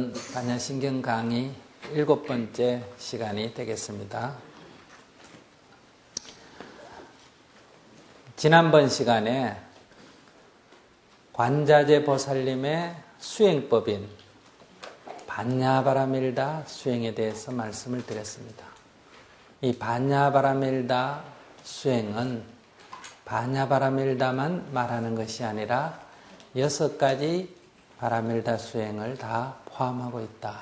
오늘은 반야신경 강의 7번째 시간이 되겠습니다. 지난번 시간에 관자재 보살님의 수행법인 반야바라밀다 수행에 대해서 말씀을 드렸습니다. 이 반야바라밀다 수행은 반야바라밀다만 말하는 것이 아니라 6가지 바라밀다 수행을 다 포함하고 있다.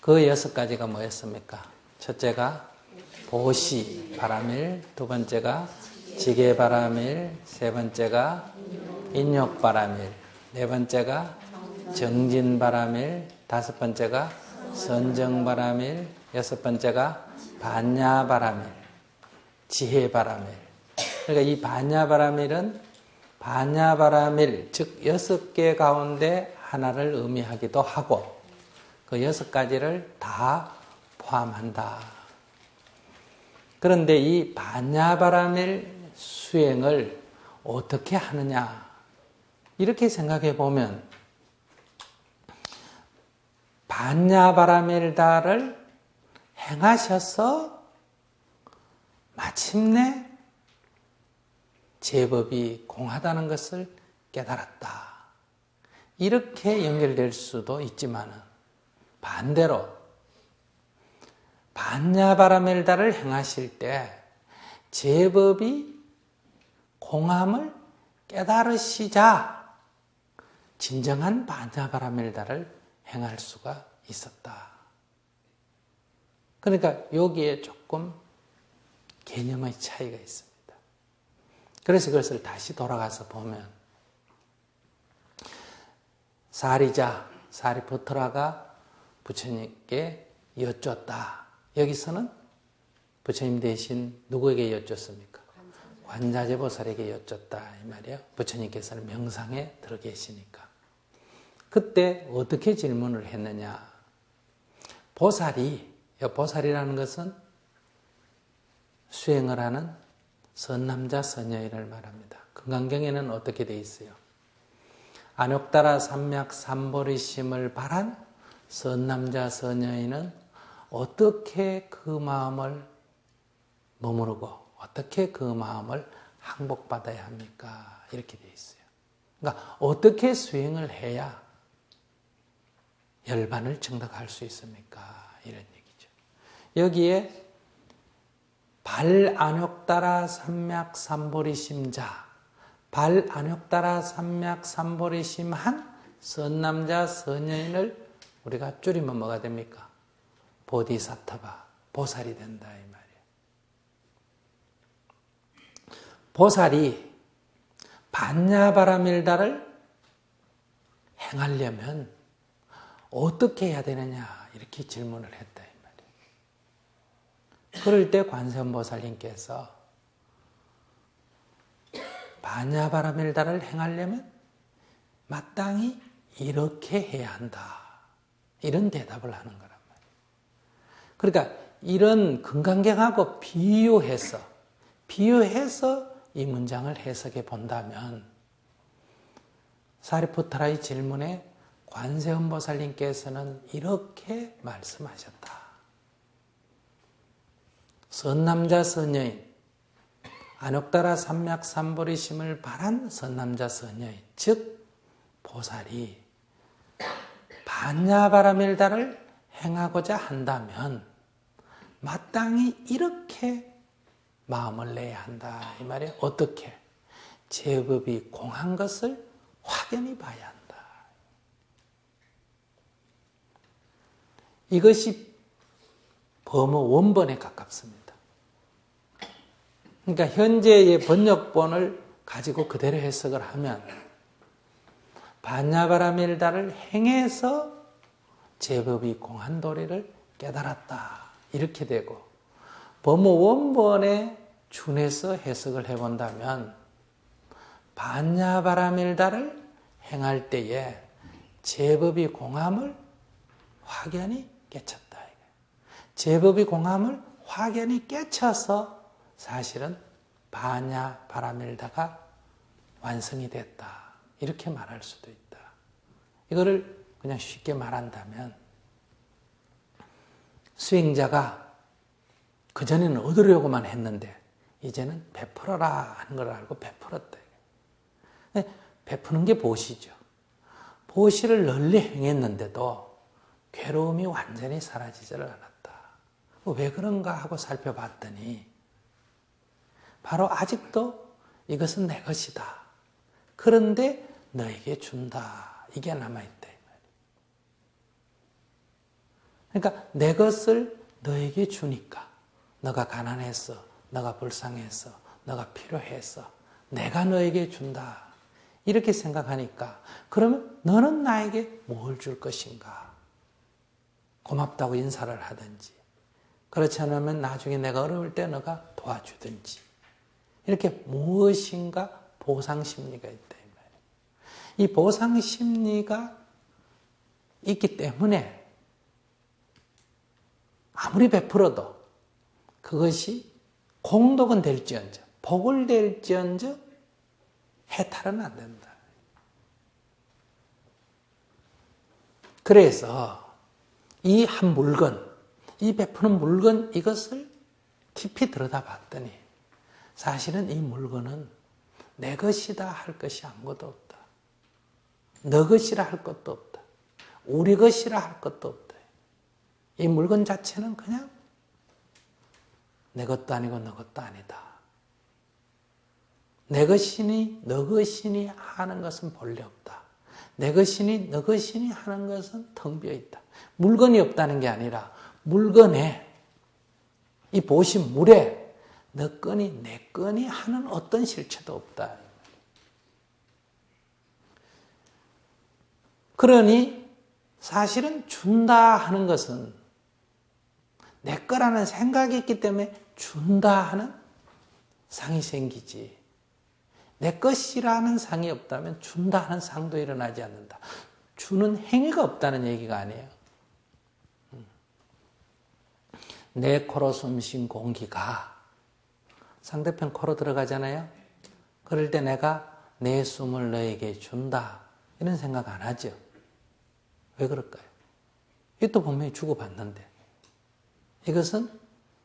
그 6가지가 뭐였습니까? 첫째가 보시 바라밀, 두 번째가 지게 바라밀, 세 번째가 인욕 바라밀, 네 번째가 정진 바라밀, 다섯 번째가 선정 바라밀, 여섯 번째가 반야 바라밀, 지혜 바라밀. 그러니까 이 반야 바라밀은 반야 바라밀, 즉 6개 가운데 하나를 의미하기도 하고 그 6가지를 다 포함한다. 그런데 이 반야 바라밀 수행을 어떻게 하느냐 이렇게 생각해 보면 반야 바라밀다를 행하셔서 마침내 제법이 공하다는 것을 깨달았다. 이렇게 연결될 수도 있지만 반대로 반야바라밀다를 행하실 때 제법이 공함을 깨달으시자 진정한 반야바라밀다를 행할 수가 있었다. 그러니까 여기에 조금 개념의 차이가 있습니다. 그래서 그것을 다시 돌아가서 보면 사리푸트라가 부처님께 여쭙다. 여기서는 부처님 대신 누구에게 여쭙습니까? 관자재 보살에게 여쭙다 이 말이에요. 부처님께서는 명상에 들어 계시니까. 그때 어떻게 질문을 했느냐? 보살이라는 것은 수행을 하는 선남자 선여인을 말합니다. 금강경에는 어떻게 되어 있어요? 안욕따라 삼맥 삼보리심을 바란 선남자 선여인은 어떻게 그 마음을 머무르고 어떻게 그 마음을 항복받아야 합니까? 이렇게 되어 있어요. 그러니까 어떻게 수행을 해야 열반을 증득할 수 있습니까? 이런 얘기죠. 여기에 발안욕따라 삼맥 삼보리심자, 발안욕따라 삼맥 삼보리심한 선남자 선여인을 우리가 줄이면 뭐가 됩니까? 보디사타바, 보살이 된다 이 말이에요. 보살이 반야바라밀다를 행하려면 어떻게 해야 되느냐 이렇게 질문을 했다. 그럴 때 관세음보살님께서 반야바라밀다를 행하려면 마땅히 이렇게 해야 한다. 이런 대답을 하는 거란 말이에요. 그러니까 이런 금강경하고 비유해서 이 문장을 해석해 본다면 사리푸트라의 질문에 관세음보살님께서는 이렇게 말씀하셨다. 선남자 선여인, 안욕따라 삼맥 삼보리심을 바란 선남자 선여인, 즉 보살이 반야바라밀다를 행하고자 한다면 마땅히 이렇게 마음을 내야 한다 이 말이에요. 어떻게? 제법이 공한 것을 확연히 봐야 한다. 이것이 범어 원본에 가깝습니다. 그러니까 현재의 번역본을 가지고 그대로 해석을 하면 반야바라밀다를 행해서 제법이 공한 도리를 깨달았다 이렇게 되고 범어 원본에 준해서 해석을 해본다면 반야바라밀다를 행할 때에 제법이 공함을 확연히 깨쳤다. 제법이 공함을 확연히 깨쳐서 사실은 반야바라밀다가 완성이 됐다. 이렇게 말할 수도 있다. 이거를 그냥 쉽게 말한다면 수행자가 그전에는 얻으려고만 했는데 이제는 베풀어라 하는 걸 알고 베풀었다. 베푸는 게 보시죠. 보시를 널리 행했는데도 괴로움이 완전히 사라지지를 않았다. 왜 그런가 하고 살펴봤더니 바로 아직도 이것은 내 것이다. 그런데 너에게 준다. 이게 남아있다. 그러니까 내 것을 너에게 주니까 너가 가난해서, 너가 불쌍해서, 너가 필요해서 내가 너에게 준다. 이렇게 생각하니까 그러면 너는 나에게 뭘 줄 것인가? 고맙다고 인사를 하든지 그렇지 않으면 나중에 내가 어려울 때 너가 도와주든지 이렇게 무엇인가 보상심리가 있다. 이 보상심리가 있기 때문에 아무리 베풀어도 그것이 공덕은 될지언정 복을 될지언정 해탈은 안 된다. 그래서 이 한 물건, 이 베푸는 물건 이것을 깊이 들여다봤더니 사실은 이 물건은 내 것이다 할 것이 아무것도 없다. 너 것이라 할 것도 없다. 우리 것이라 할 것도 없다. 이 물건 자체는 그냥 내 것도 아니고 너 것도 아니다. 내 것이니 너 것이니 하는 것은 본래 없다. 내 것이니 너 것이니 하는 것은 텅 비어 있다. 물건이 없다는 게 아니라 물건에 이 보신 물에 너 거니 내 거니 하는 어떤 실체도 없다. 그러니 사실은 준다 하는 것은 내 거라는 생각이 있기 때문에 준다 하는 상이 생기지. 내 것이라는 상이 없다면 준다 하는 상도 일어나지 않는다. 주는 행위가 없다는 얘기가 아니에요. 내 코로 숨쉰 공기가 상대편 코로 들어가잖아요. 그럴 때 내가 내 숨을 너에게 준다. 이런 생각 안 하죠. 왜 그럴까요? 이것도 분명히 주고받는데 이것은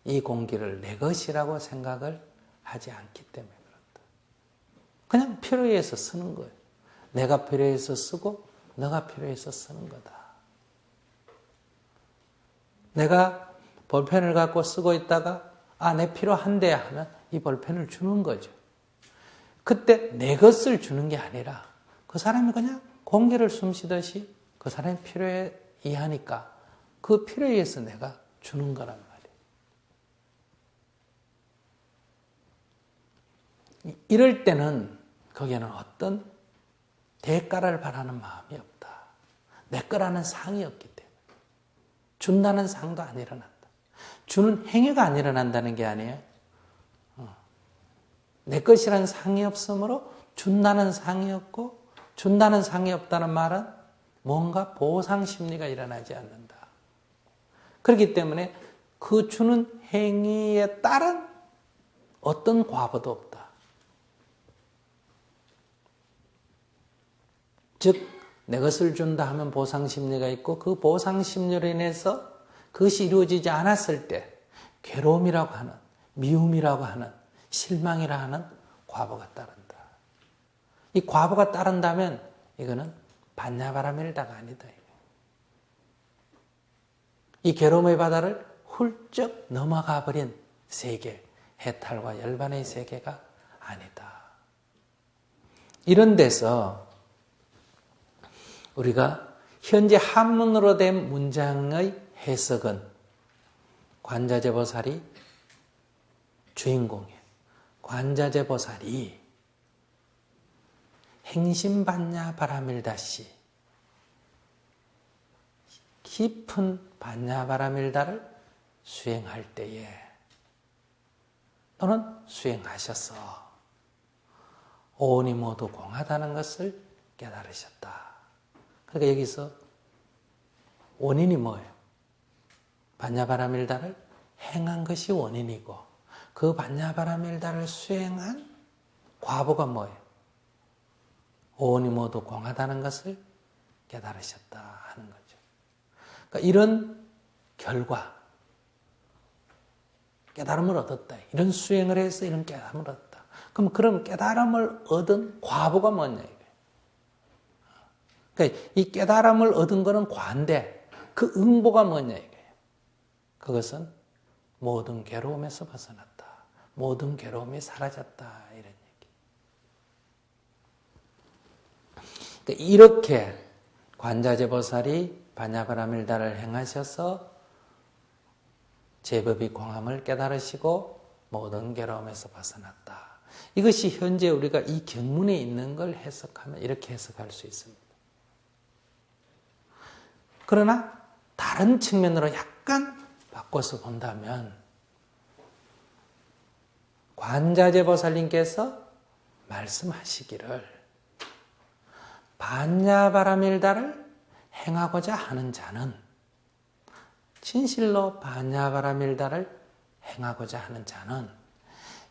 이 공기를 내 것이라고 생각을 하지 않기 때문에 그렇다. 그냥 필요에 의해서 쓰는 거예요. 내가 필요에 의해서 쓰고 너가 필요에 의해서 쓰는 거다. 내가 볼펜을 갖고 쓰고 있다가 내 필요한데 하면 이 볼펜을 주는 거죠. 그때 내 것을 주는 게 아니라 그 사람이 그냥 공기를 숨쉬듯이 그 사람의 필요에 의하니까 그 필요에 의해서 내가 주는 거란 말이에요. 이럴 때는 거기에는 어떤 대가를 바라는 마음이 없다. 내 거라는 상이 없기 때문에. 준다는 상도 안 일어난다. 주는 행위가 안 일어난다는 게 아니에요. 내 것이라는 상이 없으므로 준다는 상이 없고 준다는 상이 없다는 말은 뭔가 보상 심리가 일어나지 않는다. 그렇기 때문에 그 주는 행위에 따른 어떤 과보도 없다. 즉 내 것을 준다 하면 보상 심리가 있고 그 보상 심리로 인해서 그것이 이루어지지 않았을 때 괴로움이라고 하는 미움이라고 하는 실망이라 하는 과보가 따른다. 이 과보가 따른다면 이거는 반야바라밀다가 아니다. 이 괴로움의 바다를 훌쩍 넘어가 버린 세계, 해탈과 열반의 세계가 아니다. 이런 데서 우리가 현재 한문으로 된 문장의 해석은 관자재보살이 주인공이에요. 관자재보살이 행심반야바라밀다시 깊은 반야바라밀다를 수행할 때에 또는 수행하셔서 오온이 모두 공하다는 것을 깨달으셨다. 그러니까 여기서 원인이 뭐예요? 반야바라밀다를 행한 것이 원인이고 그 반야바라밀다를 수행한 과보가 뭐예요? 오온이 모두 공하다는 것을 깨달으셨다 하는 거죠. 그러니까 이런 결과, 깨달음을 얻었다. 이런 수행을 해서 이런 깨달음을 얻었다. 그럼 그런 깨달음을 얻은 과보가 뭐냐 이거예요. 그러니까 이 깨달음을 얻은 거는 과인데 그 응보가 뭐냐 이거예요. 그것은 모든 괴로움에서 벗어났다. 모든 괴로움이 사라졌다. 이런 얘기. 그러니까 이렇게 관자재보살이 반야바라밀다를 행하셔서 제법이 공함을 깨달으시고 모든 괴로움에서 벗어났다. 이것이 현재 우리가 이 경문에 있는 걸 해석하면 이렇게 해석할 수 있습니다. 그러나 다른 측면으로 약간 바꿔서 본다면 관자재보살님께서 말씀하시기를 반야바라밀다를 행하고자 하는 자는 진실로 반야바라밀다를 행하고자 하는 자는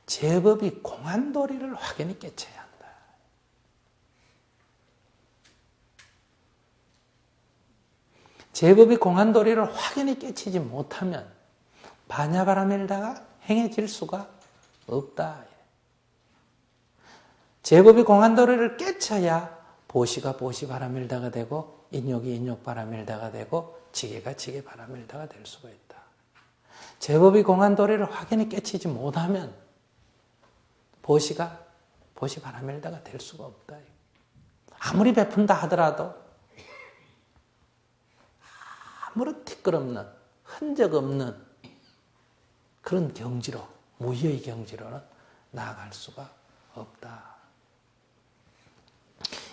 제법이 공안도리를 확연히 깨쳐야 한다. 제법이 공안도리를 확연히 깨치지 못하면 반야바라밀다가 행해질 수가 없다. 제법이 공안도리를 깨쳐야 보시가 보시바라밀다가 되고 인욕이 인욕바라밀다가 되고 지게가 지게바라밀다가 될 수가 있다. 제법이 공안도리를 확연히 깨치지 못하면 보시가 보시바라밀다가 될 수가 없다. 아무리 베푼다 하더라도 아무런 티끌없는 흔적 없는 그런 경지로 무의의 경지로는 나아갈 수가 없다.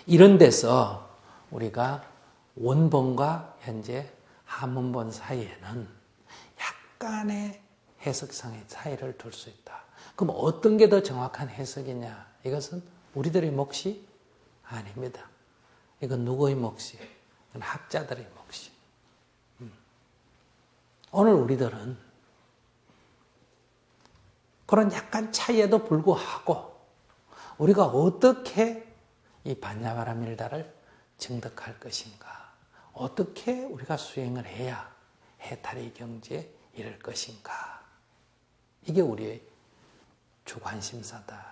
이런 데서 우리가 원본과 현재 한문본 사이에는 약간의 해석상의 차이를 둘 수 있다. 그럼 어떤 게 더 정확한 해석이냐? 이것은 우리들의 몫이 아닙니다. 이건 누구의 몫이에요? 이건 학자들의 몫이에요. 오늘 우리들은 그런 약간 차이에도 불구하고 우리가 어떻게 이 반야바라밀다를 증득할 것인가? 어떻게 우리가 수행을 해야 해탈의 경지에 이를 것인가? 이게 우리의 주관심사다.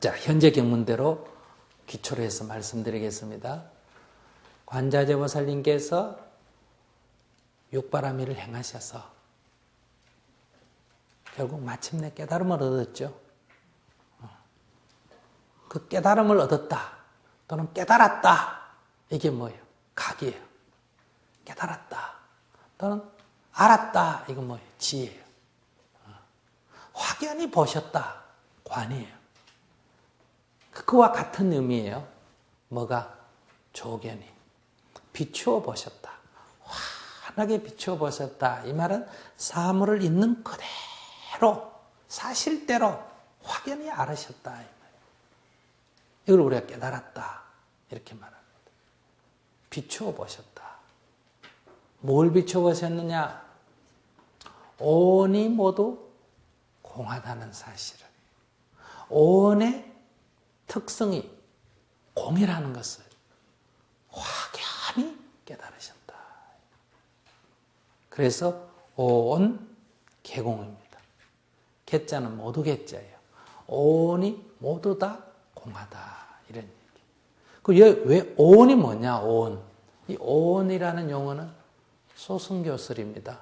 자, 현재 경문대로 기초로 해서 말씀드리겠습니다. 관자재보살님께서 육바라밀을 행하셔서 결국 마침내 깨달음을 얻었죠. 그 깨달음을 얻었다 또는 깨달았다 이게 뭐예요? 각이에요. 깨달았다 또는 알았다 이건 뭐예요? 지혜예요. 확연히 보셨다 관이에요. 그와 같은 의미예요. 뭐가? 조견이 비추어 보셨다. 환하게 비추어 보셨다. 이 말은 사물을 있는 그대로 사실대로 확연히 알으셨다. 이걸 우리가 깨달았다. 이렇게 말합니다. 비추어 보셨다. 뭘 비추어 보셨느냐? 온이 모두 공하다는 사실을. 온의 특성이 공이라는 것을 확연히 깨달으셨다. 그래서 온 개공입니다. 개자는 모두 개자예요. 온이 모두 다 공하다. 이런 얘기. 왜 온이 뭐냐? 온. 이 온이라는 용어는 소승교설입니다.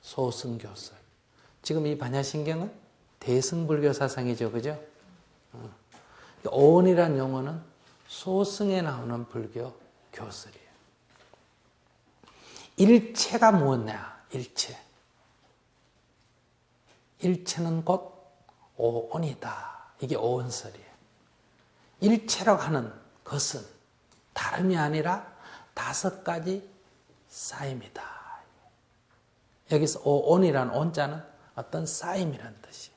소승교설. 지금 이 반야신경은 대승불교 사상이죠. 그죠? 온이라는 용어는 소승에 나오는 불교 교설이에요. 일체가 뭐냐? 일체. 일체는 곧 오온이다. 이게 오온설이에요. 일체라고 하는 것은 다름이 아니라 5가지 쌓임이다. 여기서 오온이라는 온자는 어떤 쌓임이라는 뜻이에요.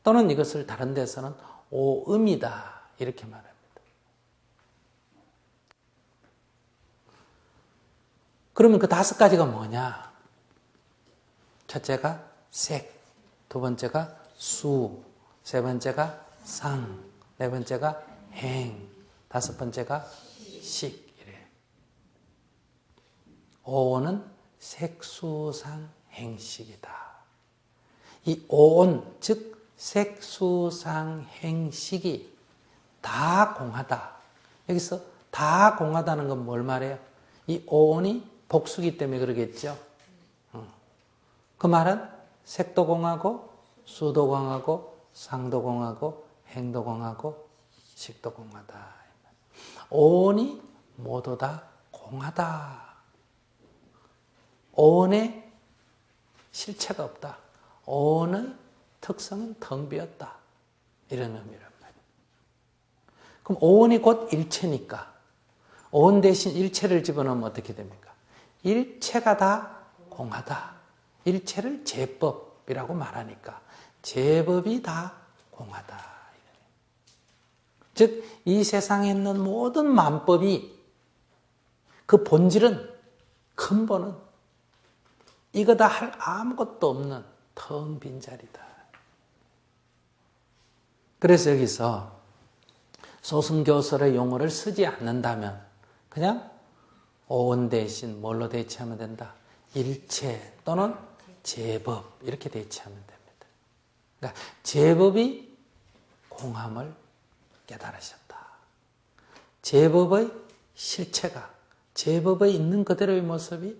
또는 이것을 다른 데서는 오음이다. 이렇게 말합니다. 그러면 그 5가지가 뭐냐? 첫째가 색, 두 번째가 수, 세 번째가 상, 네 번째가 행, 다섯 번째가 식. 이래. 오온은 색수상행식이다. 이 오온, 즉 색수상행식이 다 공하다. 여기서 다 공하다는 건 뭘 말해요? 이 오온이 복수기 때문에 그러겠죠. 그 말은 색도 공하고 수도 공하고 상도 공하고 행도 공하고 식도 공하다. 오온이 모두 다 공하다. 오온에 실체가 없다. 오온의 특성은 텅 비었다. 이런 의미란 말이에요. 그럼 오온이 곧 일체니까 오온 대신 일체를 집어넣으면 어떻게 됩니까? 일체가 다 공하다. 일체를 제법이라고 말하니까 제법이 다 공하다. 즉, 이 세상에 있는 모든 만법이 그 본질은, 근본은 이거다 할 아무것도 없는 텅 빈 자리다. 그래서 여기서 소승교설의 용어를 쓰지 않는다면 그냥 오온 대신 뭘로 대체하면 된다? 일체 또는 제법 이렇게 대체하면 됩니다. 그러니까 제법이 공함을 깨달으셨다. 제법의 실체가 제법의 있는 그대로의 모습이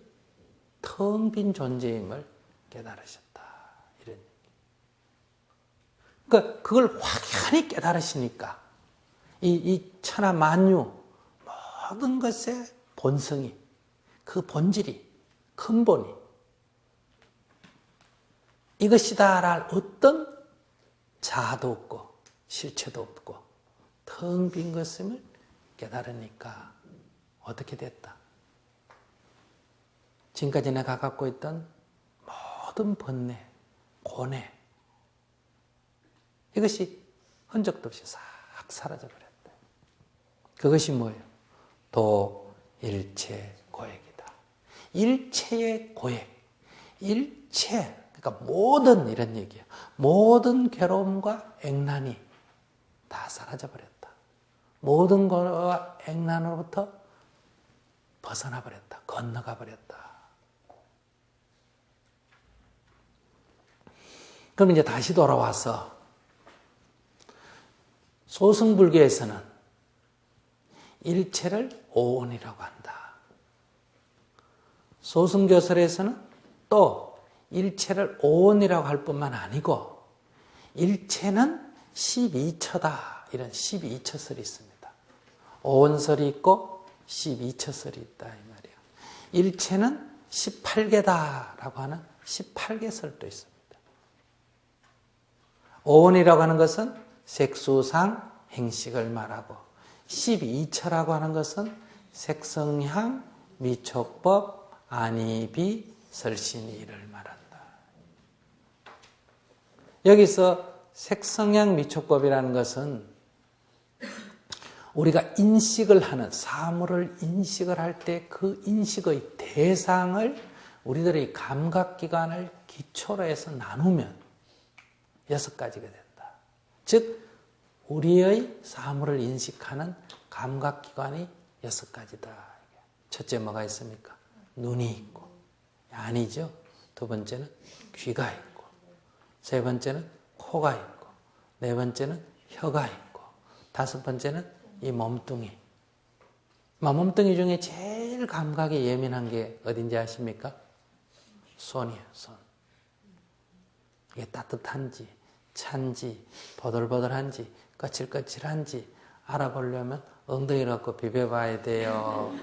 텅 빈 존재임을 깨달으셨다. 이런 얘기. 그러니까 그걸 확연히 깨달으시니까 이 천하 만유 모든 것의 본성이 그 본질이 근본이 이것이다랄 어떤 자아도 없고 실체도 없고 텅 빈 것임을 깨달으니까 어떻게 됐다? 지금까지 내가 갖고 있던 모든 번뇌, 고뇌 이것이 흔적도 없이 싹 사라져버렸다. 그것이 뭐예요? 도일체 고액이다. 일체의 고액, 일체 그러니까 모든 이런 얘기예요. 모든 괴로움과 액난이 다 사라져버렸다. 모든 거와 액난으로부터 벗어나버렸다. 건너가버렸다. 그럼 이제 다시 돌아와서 소승불교에서는 일체를 오온이라고 한다. 소승교설에서는 또 일체를 오온이라고 할 뿐만 아니고 일체는 12처다. 이런 12처설이 있습니다. 오온설이 있고 12처설이 있다. 이 말이에요. 일체는 18개다라고 하는 18개설도 있습니다. 오온이라고 하는 것은 색수상 행식을 말하고 12처라고 하는 것은 색성향, 미촉법, 안이비, 설신이를 말한다. 여기서 색성향, 미촉법이라는 것은 우리가 인식을 하는, 사물을 인식을 할 때 그 인식의 대상을 우리들의 감각기관을 기초로 해서 나누면 6가지가 된다. 즉 우리의 사물을 인식하는 감각기관이 6가지다. 첫째 뭐가 있습니까? 눈이 있고, 아니죠. 두 번째는 귀가 있고, 세 번째는 코가 있고, 네 번째는 혀가 있고, 다섯 번째는 이 몸뚱이. 몸뚱이 중에 제일 감각이 예민한 게 어딘지 아십니까? 손이에요, 손. 이게 따뜻한지, 찬지, 보들보들한지, 거칠거칠한지 알아보려면 엉덩이를 갖고 비벼봐야 돼요.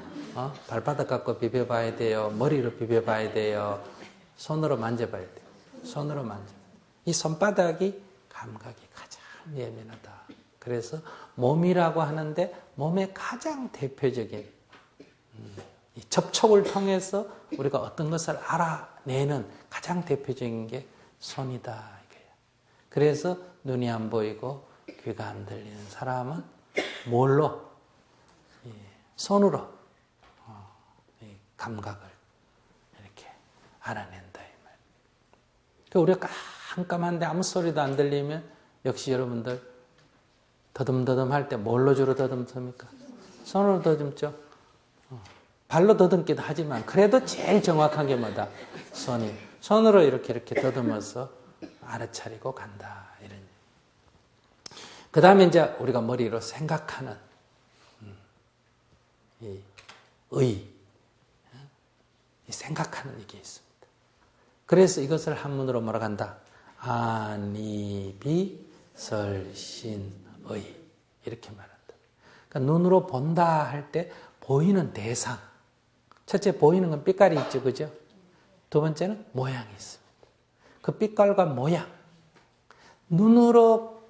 발바닥 갖고 비벼봐야 돼요. 머리로 비벼봐야 돼요. 손으로 만져봐야 돼요. 손으로 만져. 이 손바닥이 감각이 가장 예민하다. 그래서 몸이라고 하는데 몸의 가장 대표적인 이 접촉을 통해서 우리가 어떤 것을 알아내는 가장 대표적인 게 손이다. 이거예요. 그래서 눈이 안 보이고 귀가 안 들리는 사람은 뭘로? 손으로 감각을 이렇게 알아낸다. 이 말. 그러니까 우리가 깜깜한데 아무 소리도 안 들리면 역시 여러분들 더듬더듬 할 때 뭘로 주로 더듬습니까? 손으로 더듬죠. 발로 더듬기도 하지만 그래도 제일 정확한 게 뭐다? 손으로 이렇게 더듬어서 알아차리고 간다. 이런. 그 다음에 이제 우리가 머리로 생각하는 이 생각하는 이게 있습니다. 그래서 이것을 한문으로 뭐라고 한다? 안이비설신의 이렇게 말한다. 그러니까 눈으로 본다 할 때 보이는 대상. 첫째 보이는 건 빛깔이 있죠, 그죠? 두 번째는 모양이 있습니다. 그 빛깔과 모양, 눈으로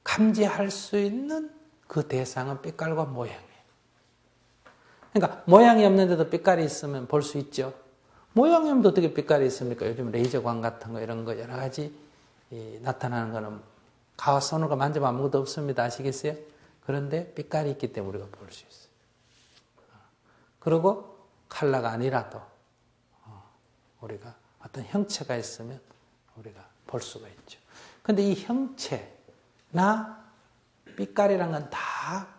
감지할 수 있는 그 대상은 빛깔과 모양이에요. 그러니까 모양이 없는데도 빛깔이 있으면 볼 수 있죠. 모양이 없는데 어떻게 빛깔이 있습니까? 요즘 레이저광 같은 거 이런 거 여러 가지 나타나는 거는 손으로 만져보면 아무것도 없습니다. 아시겠어요? 그런데 빛깔이 있기 때문에 우리가 볼 수 있어요. 그리고 컬러가 아니라도 우리가 어떤 형체가 있으면 우리가 볼 수가 있죠. 그런데 이 형체나 빛깔이란 건 다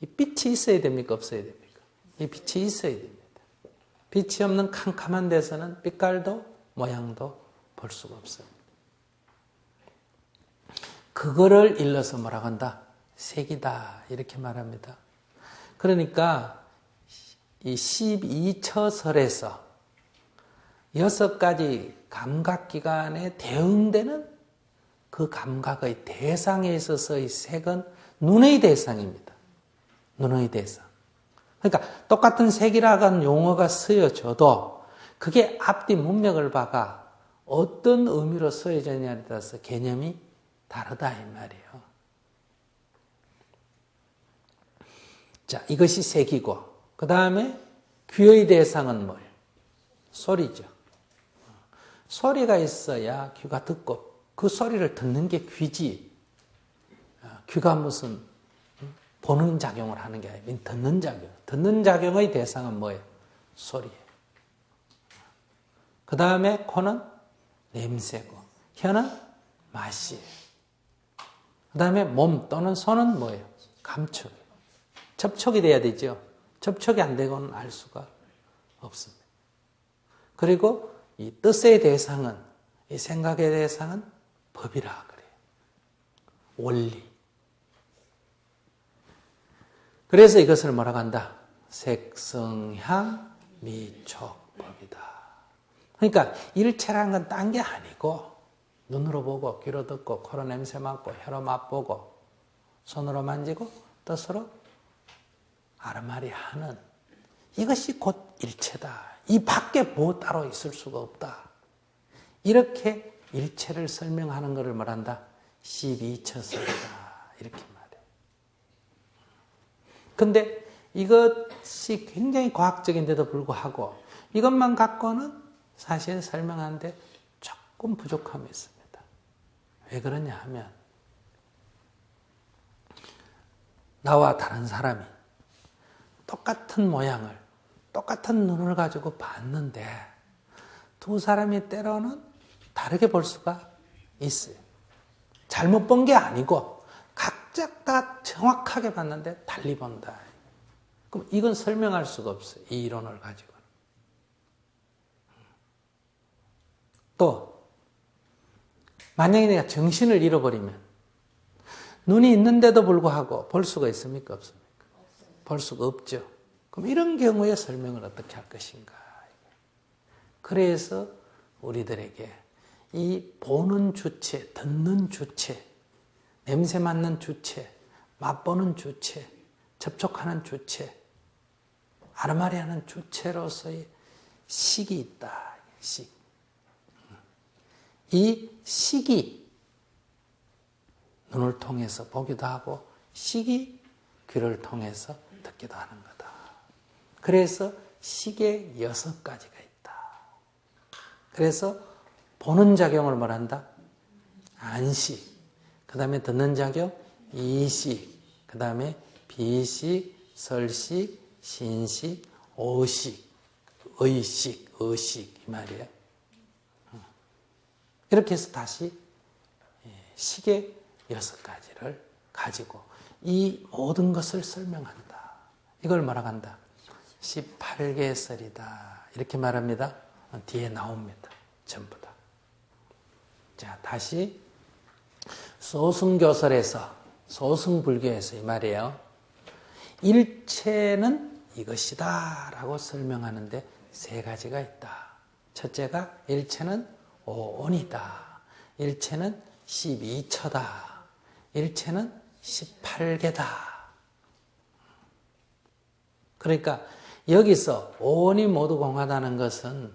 이 빛이 있어야 됩니까? 없어야 됩니까? 이 빛이 있어야 됩니다. 빛이 없는 캄캄한 데서는 빛깔도 모양도 볼 수가 없습니다. 그거를 일러서 뭐라고 한다? 색이다. 이렇게 말합니다. 그러니까 이 12처설에서 6가지 감각기관에 대응되는 그 감각의 대상에 있어서의 색은 눈의 대상입니다. 눈의 대상. 그러니까 똑같은 색이라는 용어가 쓰여져도 그게 앞뒤 문맥을 봐가 어떤 의미로 쓰여졌냐에 따라서 개념이 다르다 이 말이에요. 자, 이것이 색이고 그 다음에 귀의 대상은 뭐예요? 소리죠. 소리가 있어야 귀가 듣고 그 소리를 듣는 게 귀지. 귀가 무슨 보는 작용을 하는 게 아니라 듣는 작용. 듣는 작용의 대상은 뭐예요? 소리예요. 그 다음에 코는 냄새고 혀는 맛이에요. 그 다음에 몸 또는 손은 뭐예요? 감촉이에요. 접촉이 돼야 되죠. 접촉이 안 되고는 알 수가 없습니다. 그리고 이 뜻의 대상은, 이 생각의 대상은 법이라 그래요. 원리. 그래서 이것을 뭐라고 한다? 색성향 미촉법이다. 그러니까 일체라는 건 딴 게 아니고 눈으로 보고 귀로 듣고 코로 냄새 맡고 혀로 맛보고 손으로 만지고 뜻으로 아르마리 하는 이것이 곧 일체다. 이 밖에 뭐 따로 있을 수가 없다. 이렇게 일체를 설명하는 것을 말한다. 12처설이다. 이렇게 말해요. 근데 이것이 굉장히 과학적인데도 불구하고 이것만 갖고는 사실 설명하는데 조금 부족함이 있습니다. 왜 그러냐 하면 나와 다른 사람이 똑같은 모양을 똑같은 눈을 가지고 봤는데 두 사람이 때로는 다르게 볼 수가 있어요. 잘못 본 게 아니고 각자 다 정확하게 봤는데 달리 본다. 그럼 이건 설명할 수가 없어요. 이 이론을 가지고는. 또 만약에 내가 정신을 잃어버리면 눈이 있는데도 불구하고 볼 수가 있습니까? 없습니까? 볼 수가 없죠. 그럼 이런 경우에 설명을 어떻게 할 것인가. 그래서 우리들에게 이 보는 주체, 듣는 주체, 냄새 맡는 주체, 맛보는 주체, 접촉하는 주체, 아르마리 하는 주체로서의 식이 있다. 식. 이 식이 눈을 통해서 보기도 하고 식이 귀를 통해서 듣기도 하는 거다. 그래서 식에 6가지가 있다. 그래서 보는 작용을 말한다. 안식. 그 다음에 듣는 작용 이식. 그 다음에 비식, 설식, 신식, 오식, 의식, 의식 이 말이에요. 이렇게 해서 다시 식의 6가지를 가지고 이 모든 것을 설명한다. 이걸 뭐라고 한다? 18개설이다. 이렇게 말합니다. 뒤에 나옵니다. 전부 다. 자, 다시 소승교설에서, 소승불교에서 이 말이에요. 일체는 이것이다 라고 설명하는데 세 가지가 있다. 첫째가 일체는 오온이다. 일체는 12처다. 일체는 18개다. 그러니까 여기서 오온이 모두 공하다는 것은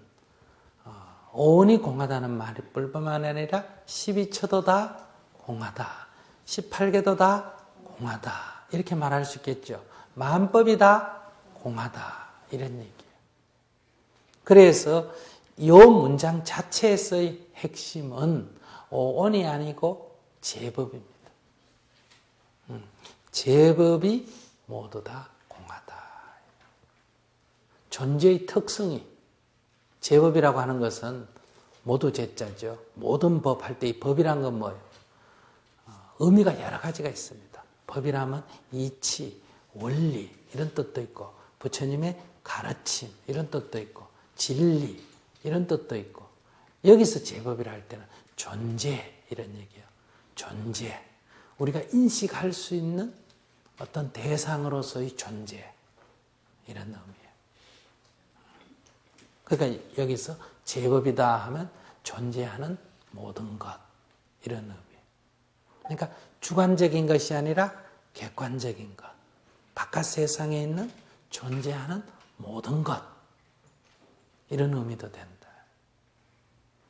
오온이 공하다는 말이 뿐만 아니라 12처도 다 공하다. 18개도 다 공하다. 이렇게 말할 수 있겠죠. 만법이 다 공하다. 이런 얘기예요. 그래서 이 문장 자체에서의 핵심은 오온이 아니고 제법입니다. 제법이 모두 다 공하다. 존재의 특성이, 제법이라고 하는 것은 모두 제자죠. 모든 법 할 때 이 법이란 건 뭐예요? 의미가 여러 가지가 있습니다. 법이라면 이치, 원리 이런 뜻도 있고 부처님의 가르침 이런 뜻도 있고 진리 이런 뜻도 있고 여기서 제법이라 할 때는 존재 이런 얘기예요. 존재. 우리가 인식할 수 있는 어떤 대상으로서의 존재 이런 의미예요. 그러니까 여기서 제법이다 하면 존재하는 모든 것 이런 의미예요. 그러니까 주관적인 것이 아니라 객관적인 것. 바깥 세상에 있는 존재하는 모든 것 이런 의미도 된다.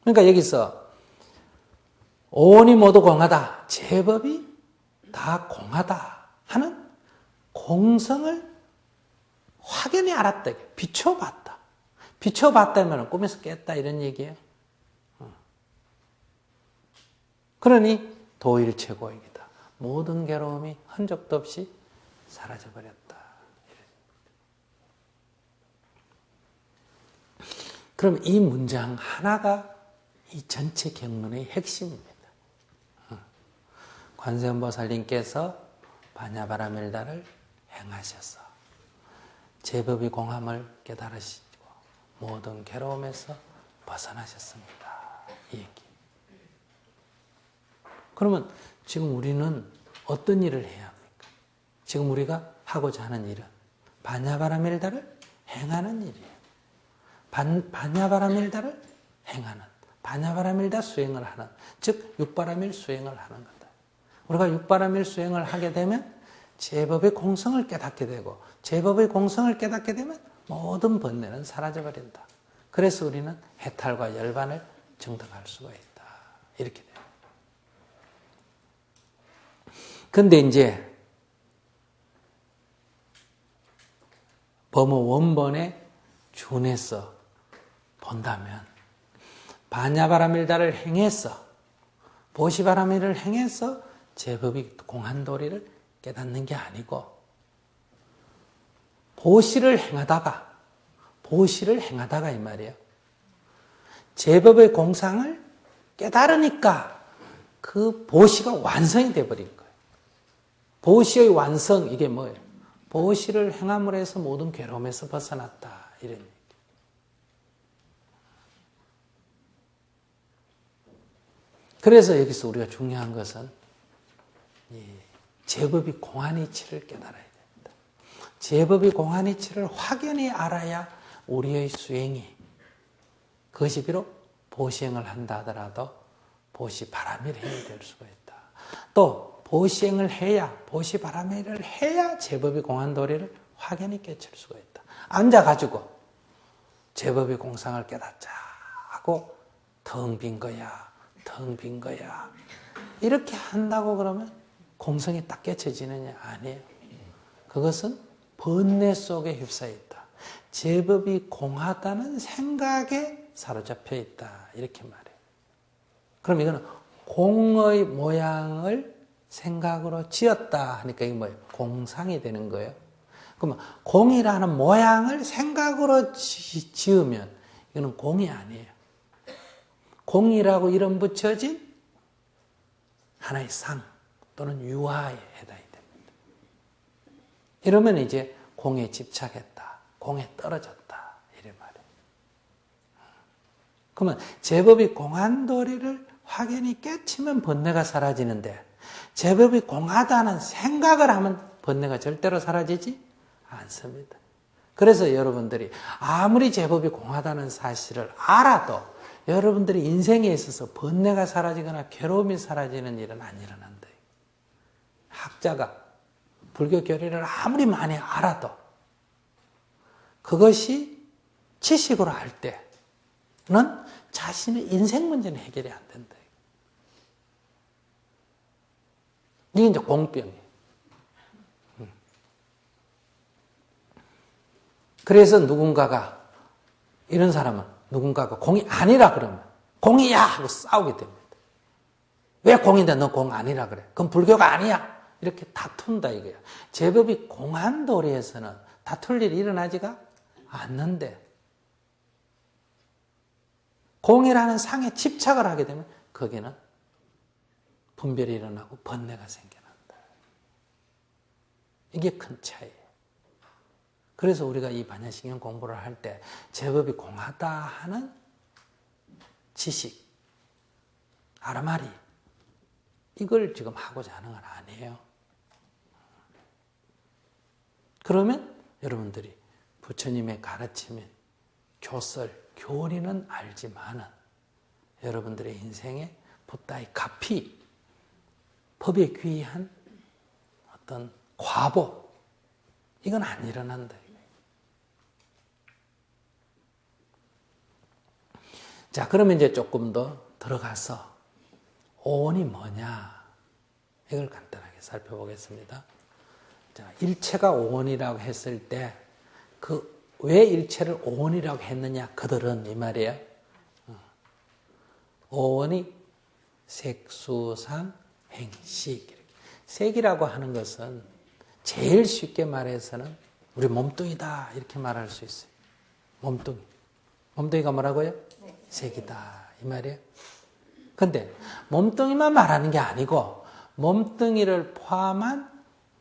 그러니까 여기서 오온이 모두 공하다. 제법이 다 공하다 하는 공성을 확연히 알았다. 비춰봤다. 비춰봤다면 꿈에서 깼다 이런 얘기예요. 그러니 도일체고이다. 모든 괴로움이 흔적도 없이 사라져버렸다. 그럼 이 문장 하나가 이 전체 경문의 핵심입니다. 관세음보살님께서 반야바라밀다를 행하셔서 제법의 공함을 깨달으시고 모든 괴로움에서 벗어나셨습니다. 이 얘기. 그러면 지금 우리는 어떤 일을 해야 합니까? 지금 우리가 하고자 하는 일은 반야바라밀다를 행하는 일이에요. 반야바라밀다를 행하는, 반야바라밀다 수행을 하는, 즉 육바라밀 수행을 하는 거다. 우리가 육바라밀 수행을 하게 되면 제법의 공성을 깨닫게 되고 제법의 공성을 깨닫게 되면 모든 번뇌는 사라져버린다. 그래서 우리는 해탈과 열반을 정득할 수가 있다. 이렇게 돼요. 근데 이제 범어 원본에 준해서 본다면 반야바라밀다를 행해서 보시바라밀을 행해서 제법이 공한 도리를 깨닫는 게 아니고 보시를 행하다가 이 말이에요. 제법의 공상을 깨달으니까 그 보시가 완성이 되어버린 거예요. 보시의 완성 이게 뭐예요? 보시를 행함으로 해서 모든 괴로움에서 벗어났다. 이런 얘기. 그래서 여기서 우리가 중요한 것은 이 제법이 공한 이치를 깨달아야 됩니다. 제법이 공한 이치를 확연히 알아야 우리의 수행이 그것이 비록 보시행을 한다 하더라도 보시바라밀행이 될 수가 있다. 또 보시행을 해야 보시바라밀을 해야 제법이 공한 도리를 확연히 깨칠 수가 있다. 앉아가지고 제법의 공상을 깨닫자 하고 텅 빈 거야. 이렇게 한다고 그러면 공성이 딱 깨쳐지느냐? 아니에요. 그것은 번뇌 속에 휩싸여 있다. 제법이 공하다는 생각에 사로잡혀 있다. 이렇게 말해요. 그럼 이거는 공의 모양을 생각으로 지었다 하니까 이게 뭐예요? 공상이 되는 거예요. 그러면 공이라는 모양을 생각으로 지으면 이거는 공이 아니에요. 공이라고 이름 붙여진 하나의 상, 또는 유화에 해당이 됩니다. 이러면 이제 공에 집착했다, 공에 떨어졌다 이래 말이에요. 그러면 제법이 공한도리를 확연히 깨치면 번뇌가 사라지는데 제법이 공하다는 생각을 하면 번뇌가 절대로 사라지지 않습니다. 그래서 여러분들이 아무리 제법이 공하다는 사실을 알아도 여러분들이 인생에 있어서 번뇌가 사라지거나 괴로움이 사라지는 일은 안 일어난다. 학자가 불교 교리를 아무리 많이 알아도 그것이 지식으로 할 때는 자신의 인생 문제는 해결이 안 된다. 이게 이제 공병이에요. 그래서 누군가가, 이런 사람은 누군가가 공이 아니라 그러면 공이야 하고 싸우게 됩니다. 왜 공인데 너 공 아니라 그래? 그럼 불교가 아니야. 이렇게 다툰다 이거야. 제법이 공한 도리에서는 다툴 일이 일어나지가 않는데 공이라는 상에 집착을 하게 되면 거기는 분별이 일어나고 번뇌가 생겨난다. 이게 큰 차이예요. 그래서 우리가 이 반야신경 공부를 할 때 제법이 공하다 하는 지식, 아르마리 이걸 지금 하고자 하는 건 아니에요. 그러면 여러분들이 부처님의 가르침인 교설, 교리는 알지만은 여러분들의 인생에 붓다의 가피, 법에 귀한 어떤 과보 이건 안 일어난다. 자, 그러면 이제 조금 더 들어가서 오온이 뭐냐 이걸 간단하게 살펴보겠습니다. 자, 일체가 오온이라고 했을 때 그 왜 일체를 오온이라고 했느냐 그들은 이 말이에요. 오온이 색수상 행식. 색이라고 하는 것은 제일 쉽게 말해서는 우리 몸뚱이다 이렇게 말할 수 있어요. 몸뚱이. 몸뚱이가 뭐라고요? 색이다 이 말이에요. 근데 몸뚱이만 말하는 게 아니고 몸뚱이를 포함한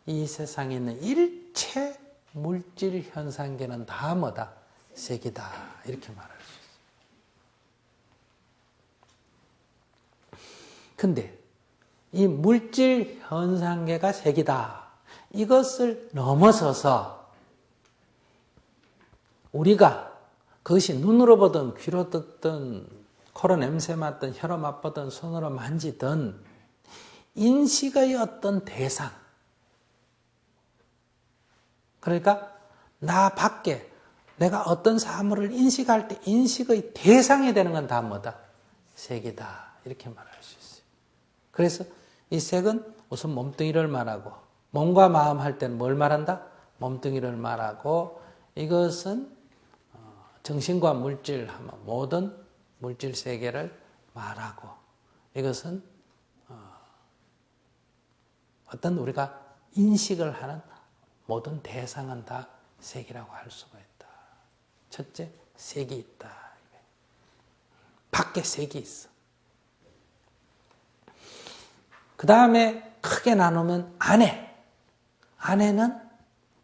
이 세상에 있는 일체 물질 현상계는 다 뭐다? 색이다 이렇게 말할 수 있어요. 근데 이 물질 현상계가 색이다 이것을 넘어서서 우리가 그것이 눈으로 보든 귀로 듣든 코로 냄새 맡든 혀로 맛보든 손으로 만지든 인식의 어떤 대상, 그러니까 나 밖에 내가 어떤 사물을 인식할 때 인식의 대상이 되는 건 다 뭐다? 색이다 이렇게 말할 수 있어요. 그래서 이 색은 우선 몸뚱이를 말하고 몸과 마음 할 때는 뭘 말한다? 몸뚱이를 말하고 이것은 정신과 물질 하면 모든 물질 세계를 말하고 이것은 어떤 우리가 인식을 하는 모든 대상은 다 색이라고 할 수가 있다. 첫째, 색이 있다. 밖에 색이 있어. 그 다음에 크게 나누면 안에. 안에는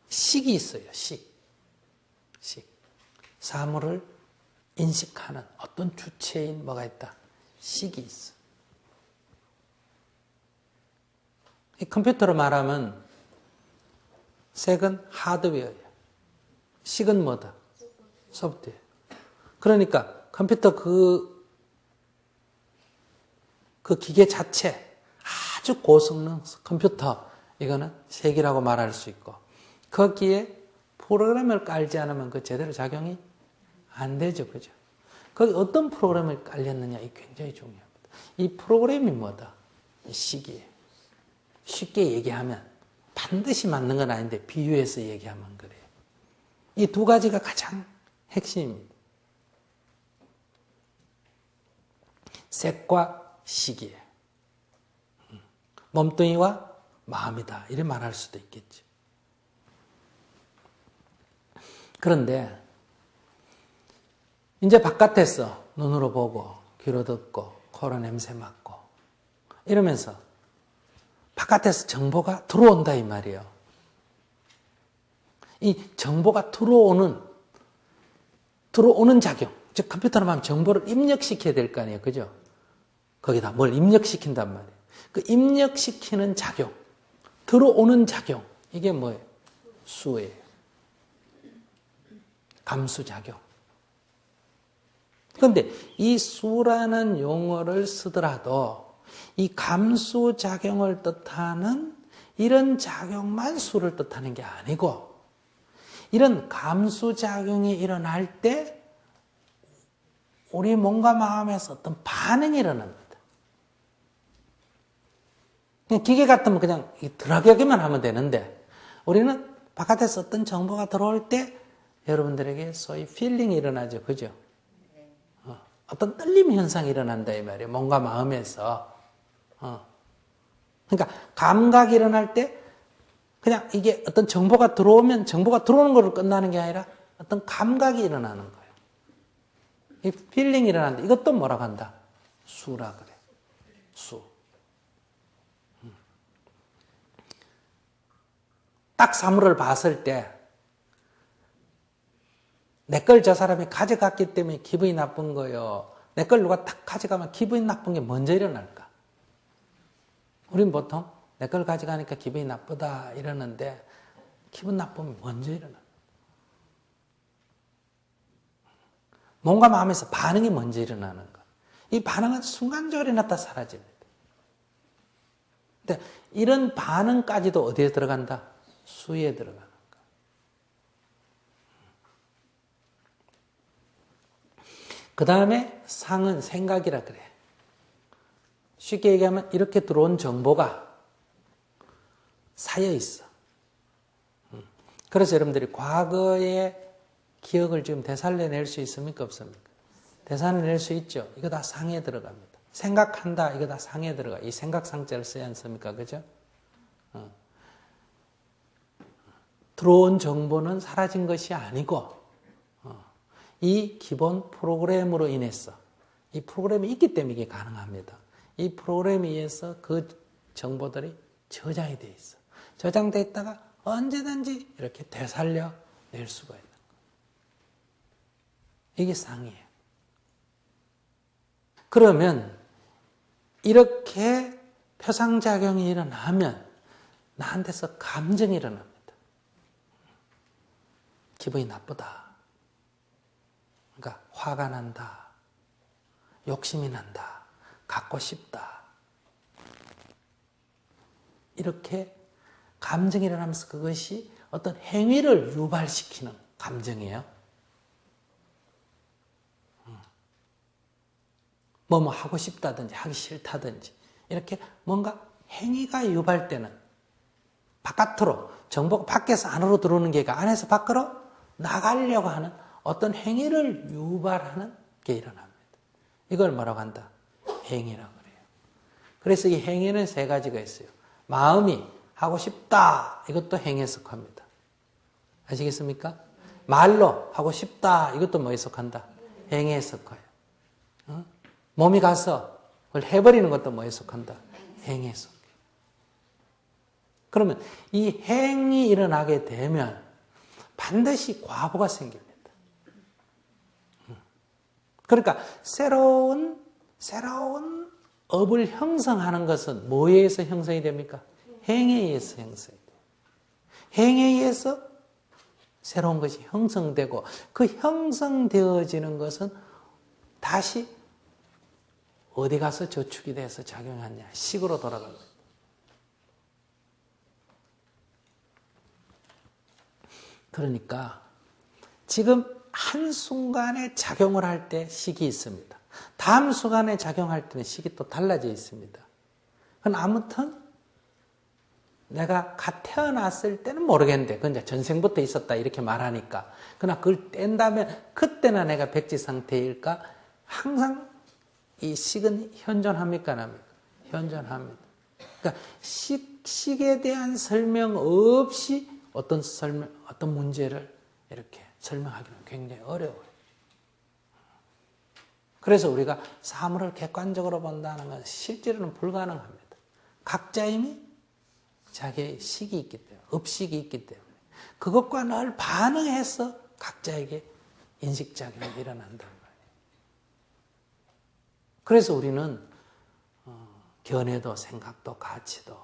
식이 있어요. 식. 사물을 인식하는 어떤 주체인 뭐가 있다? 식이 있어. 이 컴퓨터로 말하면 색은 하드웨어예요. 식은 뭐다? 소프트웨어. 그러니까 컴퓨터 그 기계 자체 아주 고성능 컴퓨터 이거는 색이라고 말할 수 있고 거기에 프로그램을 깔지 않으면 그 제대로 작용이 안 되죠. 그죠? 거기 어떤 프로그램을 깔렸느냐 이 굉장히 중요합니다. 이 프로그램이 뭐다? 이 식이에요. 쉽게 얘기하면 반드시 맞는 건 아닌데 비유해서 얘기하면 그래요. 이 두 가지가 가장 핵심입니다. 색과 식이에요. 몸뚱이와 마음이다. 이렇게 말할 수도 있겠죠. 그런데 이제 바깥에서 눈으로 보고 귀로 듣고 코로 냄새 맡고 이러면서 바깥에서 정보가 들어온다 이 말이에요. 이 정보가 들어오는 작용. 즉 컴퓨터로 하면 정보를 입력시켜야 될 거 아니에요. 그죠? 거기다 뭘 입력시킨단 말이에요. 그 입력시키는 작용, 들어오는 작용, 이게 뭐예요? 수예요. 감수작용. 그런데 이 수라는 용어를 쓰더라도 이 감수작용을 뜻하는 이런 작용만 수를 뜻하는 게 아니고, 이런 감수작용이 일어날 때 우리 몸과 마음에서 어떤 반응이 일어납니다. 그냥 기계 같으면 그냥 들어가기만 하면 되는데, 우리는 바깥에서 어떤 정보가 들어올 때 여러분들에게 소위 필링이 일어나죠. 그죠? 어떤 떨림 현상이 일어난다 이 말이에요. 몸과 마음에서. 그러니까 감각이 일어날 때 그냥 이게 어떤 정보가 들어오면 정보가 들어오는 걸로 끝나는 게 아니라 어떤 감각이 일어나는 거예요. 이 필링이 일어난다. 이것도 뭐라고 한다? 수라 그래. 수. 딱 사물을 봤을 때 내 걸 저 사람이 가져갔기 때문에 기분이 나쁜 거요. 내 걸 누가 딱 가져가면 기분이 나쁜 게 먼저 일어날까? 우린 보통 내 걸 가져가니까 기분이 나쁘다 이러는데 기분 나쁘면 먼저 일어나. 몸과 마음에서 반응이 먼저 일어나는 거. 이 반응은 순간적으로 일어났다 사라집니다. 근데 이런 반응까지도 어디에 들어간다? 수에 들어가는 거. 그 다음에 상은 생각이라 그래. 쉽게 얘기하면 이렇게 들어온 정보가 쌓여 있어. 그래서 여러분들이 과거의 기억을 지금 되살려낼 수 있습니까? 없습니까? 되살려낼 수 있죠. 이거 다 상에 들어갑니다. 생각한다. 이거 다 상에 들어가. 이 생각상자를 써야 않습니까? 그죠? 들어온 정보는 사라진 것이 아니고 이 기본 프로그램으로 인해서, 이 프로그램이 있기 때문에 이게 가능합니다. 이 프로그램에 의해서 그 정보들이 저장이 되어 있어. 저장되어 있다가 언제든지 이렇게 되살려 낼 수가 있는 거예요. 이게 상이에요. 그러면 이렇게 표상작용이 일어나면 나한테서 감정이 일어납니다. 기분이 나쁘다. 그러니까 화가 난다. 욕심이 난다. 갖고 싶다. 이렇게 감정이 일어나면서 그것이 어떤 행위를 유발시키는 감정이에요. 뭐 하고 싶다든지 하기 싫다든지 이렇게 뭔가 행위가 유발되는, 바깥으로 정보가 밖에서 안으로 들어오는 게 아니라 안에서 밖으로 나가려고 하는 어떤 행위를 유발하는 게 일어납니다. 이걸 뭐라고 한다? 행위라고 그래요. 그래서 이 행위는 세 가지가 있어요. 마음이 하고 싶다. 이것도 행위에 속합니다. 아시겠습니까? 말로 하고 싶다. 이것도 뭐에 속한다? 행위에 속해요. 몸이 가서 그걸 해버리는 것도 뭐에 속한다? 행위에 속해요. 그러면 이 행위 일어나게 되면 반드시 과보가 생깁니다. 그러니까 새로운 업을 형성하는 것은 뭐에 의해서 형성이 됩니까? 행위에 의해서 형성이 돼요. 행위에 의해서 새로운 것이 형성되고 그 형성되어지는 것은 다시 어디 가서 저축이 돼서 작용하냐? 식으로 돌아갑니다. 그러니까 지금 한순간에 작용을 할 때 식이 있습니다. 다음 순간에 작용할 때는 식이 또 달라져 있습니다. 그건 아무튼 내가 갓 태어났을 때는 모르겠는데 그건 이제 전생부터 있었다 이렇게 말하니까, 그러나 그걸 뗀다면 그때나 내가 백지 상태일까? 항상 이 식은 현존합니까? 안 합니까? 현존합니다. 그러니까 식에 대한 설명 없이 어떤 문제를 이렇게 설명하기는 굉장히 어려워요. 그래서 우리가 사물을 객관적으로 본다는 건 실제로는 불가능합니다. 각자임이 자기의 식이 있기 때문에, 업식이 있기 때문에 그것과 늘 반응해서 각자에게 인식작용이 일어난단 말이에요. 그래서 우리는 견해도 생각도 가치도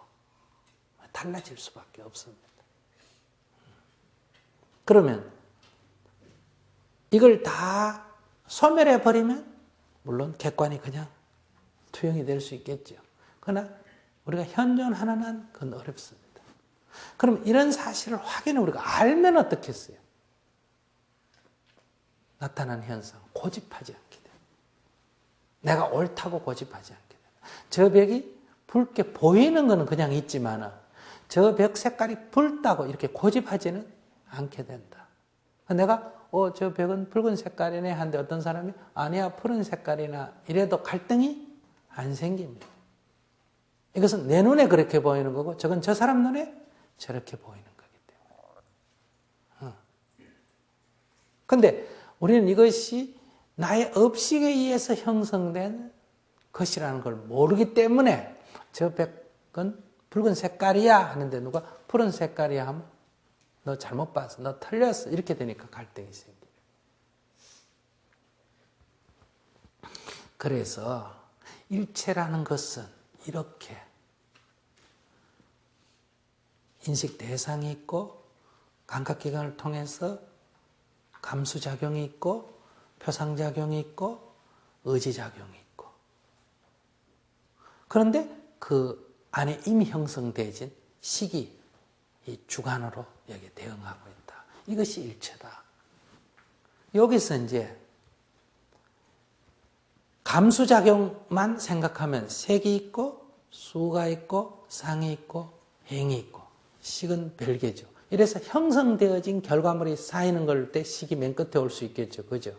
달라질 수밖에 없습니다. 그러면 이걸 다 소멸해버리면 물론 객관이 그냥 투영이 될 수 있겠죠. 그러나 우리가 현존하는 그건 어렵습니다. 그럼 이런 사실을 확인을 우리가 알면 어떻겠어요? 나타나는 현상, 고집하지 않게 돼요. 내가 옳다고 고집하지 않게 돼요. 저 벽이 붉게 보이는 것은 그냥 있지만 저 벽 색깔이 붉다고 이렇게 고집하지는 않게 된다. 내가 저 벽은 붉은 색깔이네 하는데 어떤 사람이 아니야 푸른 색깔이나 이래도 갈등이 안 생깁니다. 이것은 내 눈에 그렇게 보이는 거고 저건 저 사람 눈에 저렇게 보이는 거기 때문에. 그런데 우리는 이것이 나의 업식에 의해서 형성된 것이라는 걸 모르기 때문에 저 벽은 붉은 색깔이야 하는데 누가 푸른 색깔이야 하면 너 잘못 봤어, 너 틀렸어 이렇게 되니까 갈등이 생겨요. 그래서 일체라는 것은 이렇게 인식 대상이 있고 감각기관을 통해서 감수작용이 있고 표상작용이 있고 의지작용이 있고 그런데 그 안에 이미 형성되어진 식이 이 주관으로 여기에 대응하고 있다. 이것이 일체다. 여기서 이제 감수작용만 생각하면 색이 있고 수가 있고 상이 있고 행이 있고 식은 별개죠. 이래서 형성되어진 결과물이 쌓이는 걸 때 식이 맨 끝에 올 수 있겠죠. 그죠?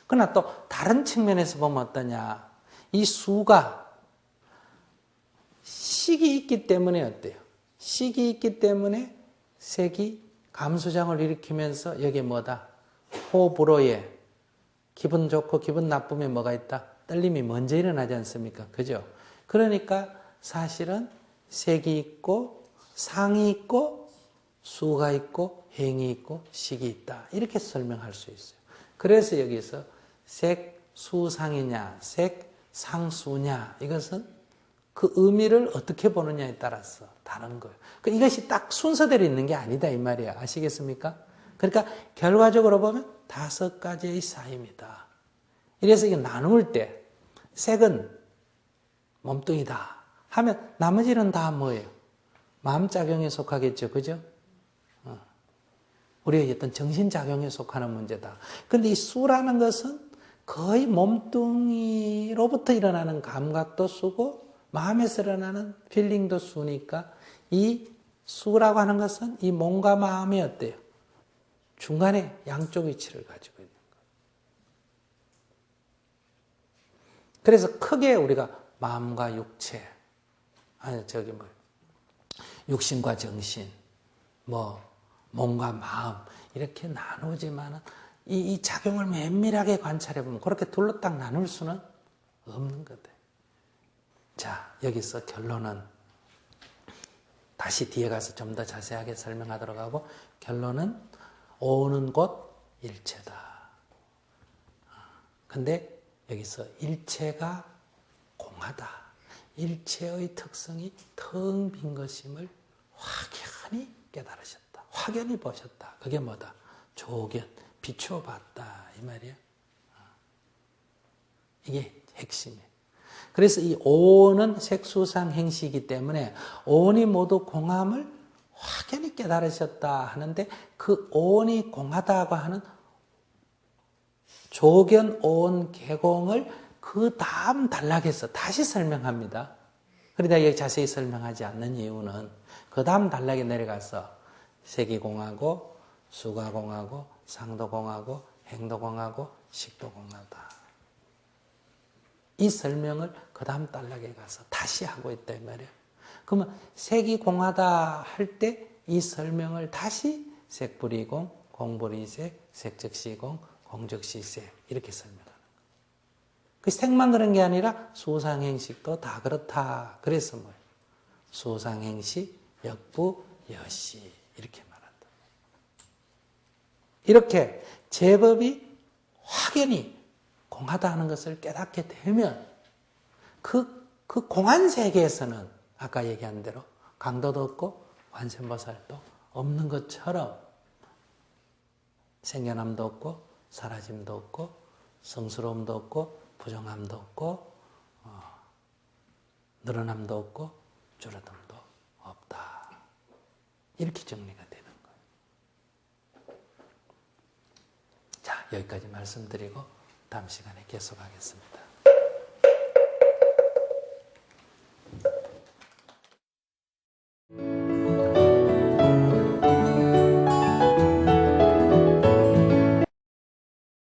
그러나 또 다른 측면에서 보면 어떠냐. 이 수가 식이 있기 때문에 어때요? 식이 있기 때문에 색이 감수장을 일으키면서 여기에 뭐다? 호불호에 기분 좋고 기분 나쁨에 뭐가 있다? 떨림이 먼저 일어나지 않습니까? 그죠? 그러니까 사실은 색이 있고 상이 있고 수가 있고 행이 있고 식이 있다. 이렇게 설명할 수 있어요. 그래서 여기서 색, 수상이냐, 색, 상수냐 이것은 그 의미를 어떻게 보느냐에 따라서 다른 거예요. 그러니까 이것이 딱 순서대로 있는 게 아니다 이 말이에요. 아시겠습니까? 그러니까 결과적으로 보면 5가지의 사입니다. 이래서 이게 나눌 때 색은 몸뚱이다 하면 나머지는 다 뭐예요? 마음작용에 속하겠죠. 그죠? 우리의 어떤 정신작용에 속하는 문제다. 그런데 이 수라는 것은 거의 몸뚱이로부터 일어나는 감각도 수고 마음에서 일어나는 필링도 수니까 이 수라고 하는 것은 이 몸과 마음이 어때요? 중간에 양쪽 위치를 가지고 있는 거예요. 그래서 크게 우리가 마음과 육체, 육신과 정신, 몸과 마음 이렇게 나누지만 이 작용을 면밀하게 관찰해 보면 그렇게 둘로 딱 나눌 수는 없는 거다. 자, 여기서 결론은 다시 뒤에 가서 좀 더 자세하게 설명하도록 하고 결론은 오는 곳 일체다. 근데 여기서 일체가 공하다. 일체의 특성이 텅 빈 것임을 확연히 깨달으셨다. 확연히 보셨다. 그게 뭐다? 조견, 비춰봤다. 이 말이야. 이게 핵심이에요. 그래서 이 오는 색수상 행시이기 때문에 오온이 모두 공함을 확연히 깨달으셨다 하는데 그 오온이 공하다고 하는 조견 오온 개공을 그 다음 단락에서 다시 설명합니다. 그러다 여기 자세히 설명하지 않는 이유는 그 다음 단락에 내려가서 색이 공하고 수가 공하고 상도 공하고 행도 공하고 식도 공하다. 이 설명을 그 다음 단락에 가서 다시 하고 있다 이 말이에요. 그러면 색이 공하다 할 때 이 설명을 다시 색불이공, 공불이색, 색즉시공, 공즉시색 이렇게 설명하는 거예요. 그 색만 그런 게 아니라 수상행식도 다 그렇다. 그래서 뭐예요? 수상행시, 역부 여시 이렇게 말한다. 이렇게 제법이 확연히 공하다 하는 것을 깨닫게 되면 그 공한 세계에서는 아까 얘기한 대로 강도도 없고 관세음보살도 없는 것처럼 생겨남도 없고 사라짐도 없고 성스러움도 없고 부정함도 없고 늘어남도 없고 줄어듦도 없다. 이렇게 정리가 되는 거예요. 자, 여기까지 말씀드리고 다음 시간에 계속하겠습니다.